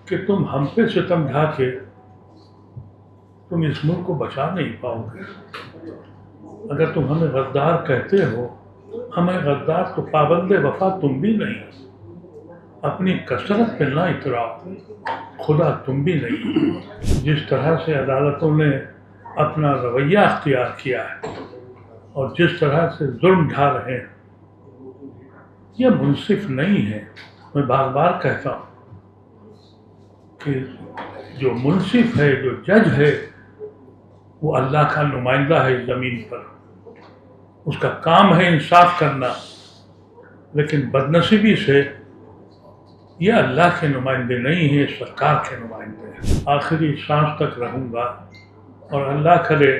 کہ تم ہم پہ ستم ڈھا کے تم اس ملک کو بچا نہیں پاؤ گے۔ اگر تم ہمیں غدار کہتے ہو، ہمیں غدار تو پابند وفا تم بھی نہیں، اپنی کثرت پہ نہ اتراؤ، خدا تم بھی نہیں۔ جس طرح سے عدالتوں نے اپنا رویہ اختیار کیا ہے اور جس طرح سے ظلم ڈھا رہے ہیں، یہ منصف نہیں ہے۔ میں بار بار کہتا ہوں کہ جو منصف ہے، جو جج ہے، وہ اللہ کا نمائندہ ہے زمین پر، اس کا کام ہے انصاف کرنا، لیکن بدنصیبی سے یہ اللہ کے نمائندے نہیں ہیں، سرکار کے نمائندے ہیں۔ آخری سانس تک رہوں گا، اور اللہ کرے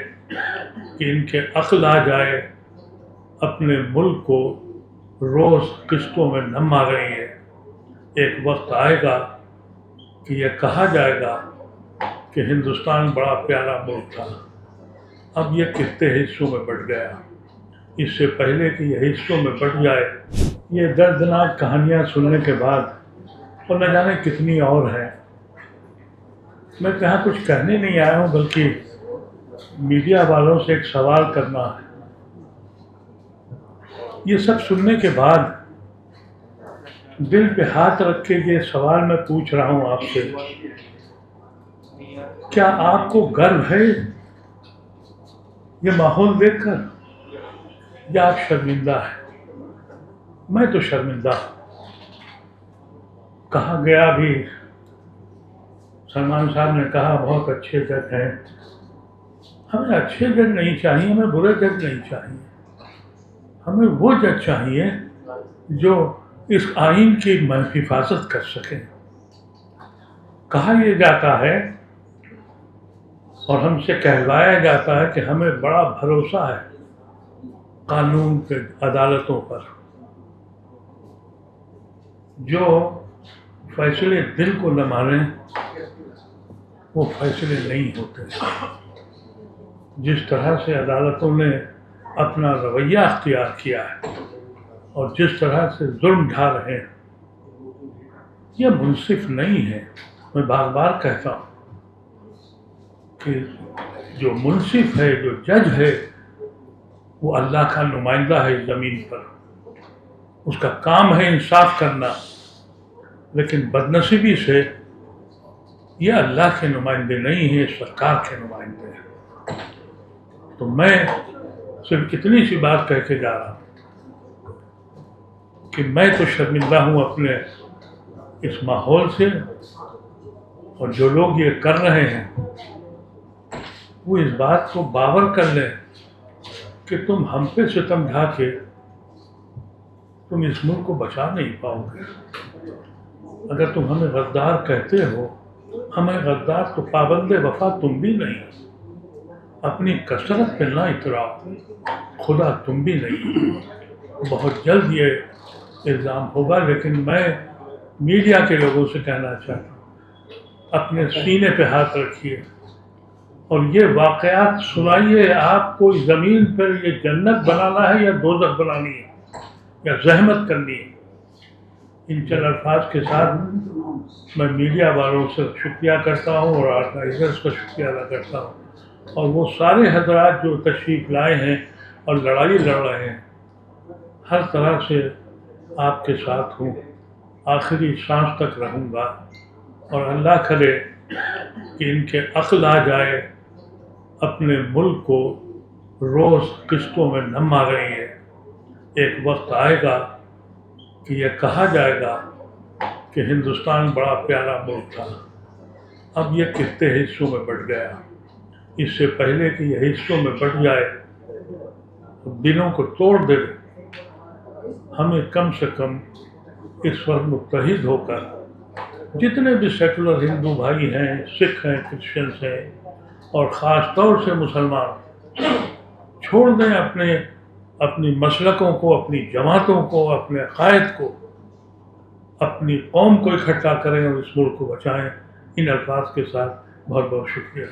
کہ ان کے عقل آ جائے، اپنے ملک کو روز قسطوں میں نہ ماریں گے۔ ایک وقت آئے گا کہ یہ کہا جائے گا کہ ہندوستان بڑا پیارا ملک تھا، اب یہ کتنے حصوں میں بٹ گیا۔ اس سے پہلے کہ یہ حصوں میں بٹ جائے، یہ دردناک کہانیاں سننے کے بعد اور نہ جانے کتنی اور ہیں، میں یہاں کچھ کہنے نہیں آیا ہوں، بلکہ میڈیا والوں سے ایک سوال کرنا ہے۔ یہ سب سننے کے بعد دل پہ ہاتھ رکھ کے یہ سوال میں پوچھ رہا ہوں آپ سے، کیا آپ کو گرو ہے یہ ماحول دیکھ کر، یا آپ شرمندہ ہیں؟ میں تو شرمندہ ہوں۔ کہا گیا بھی، سلمان صاحب نے کہا بہت اچھے جج ہیں۔ ہمیں اچھے جج نہیں چاہیے، ہمیں برے جج نہیں چاہیے، ہمیں وہ جج چاہیے جو اس آئین کی حفاظت کر سکیں۔ کہا یہ جاتا ہے اور ہم سے کہلوایا جاتا ہے کہ ہمیں بڑا بھروسہ ہے قانون کے، عدالتوں پر، جو فیصلے دل کو نہ مانیں وہ فیصلے نہیں ہوتے۔ جس طرح سے عدالتوں نے اپنا رویہ اختیار کیا ہے اور جس طرح سے ظلم ڈھا رہے ہیں، یہ منصف نہیں ہے۔ میں بار بار کہتا ہوں کہ جو منصف ہے، جو جج ہے، وہ اللہ کا نمائندہ ہے زمین پر، اس کا کام ہے انصاف کرنا، لیکن بدنصیبی سے یہ اللہ کے نمائندے نہیں ہیں، سرکار کے نمائندے ہیں۔ تو میں صرف اتنی سی بات کہہ کے جا رہا ہوں کہ میں تو شرمندہ ہوں اپنے اس ماحول سے، اور جو لوگ یہ کر رہے ہیں وہ اس بات کو باور کر لیں کہ تم ہم پہ ستم ڈھا کے تم اس ملک کو بچا نہیں پاؤ گے۔ اگر تم ہمیں غدار کہتے ہو، ہمیں غدار تو پابند وفا تم بھی نہیں، اپنی کثرت پہ نہ اتراؤ، خدا تم بھی نہیں۔ بہت جلد یہ الزام ہوگا، لیکن میں میڈیا کے لوگوں سے کہنا چاہتا ہوں، اپنے سینے پہ ہاتھ رکھیے اور یہ واقعات سنائیے۔ آپ کو زمین پر یہ جنت بنانا ہے یا دوزخ بنانی ہے، یا زحمت کرنی ہے؟ ان چند الفاظ کے ساتھ میں میڈیا والوں سے شکریہ کرتا ہوں اور آرگنائزرز کا شکریہ ادا کرتا ہوں، اور وہ سارے حضرات جو تشریف لائے ہیں اور لڑائی لڑ رہے ہیں، ہر طرح سے آپ کے ساتھ ہوں، آخری سانس تک رہوں گا، اور اللہ کرے کہ ان کے عقل آ جائے، اپنے ملک کو روز قسطوں میں نہ ماریں گے۔ ایک وقت آئے گا کہ یہ کہا جائے گا کہ ہندوستان بڑا پیارا ملک تھا، اب یہ کتنے حصوں میں بٹ گیا۔ اس سے پہلے کہ یہ حصوں میں بٹ جائے، دلوں کو توڑ دے، ہمیں کم سے کم اس وقت متحد ہو کر، جتنے بھی سیکولر ہندو بھائی ہیں، سکھ ہیں، کرسچنس ہیں، اور خاص طور سے مسلمان، چھوڑ دیں اپنی مسلکوں کو، اپنی جماعتوں کو، اپنے عقائد کو، اپنی قوم کو اکٹھا کریں اور اس ملک کو بچائیں۔ ان الفاظ کے ساتھ بہت بہت شکریہ۔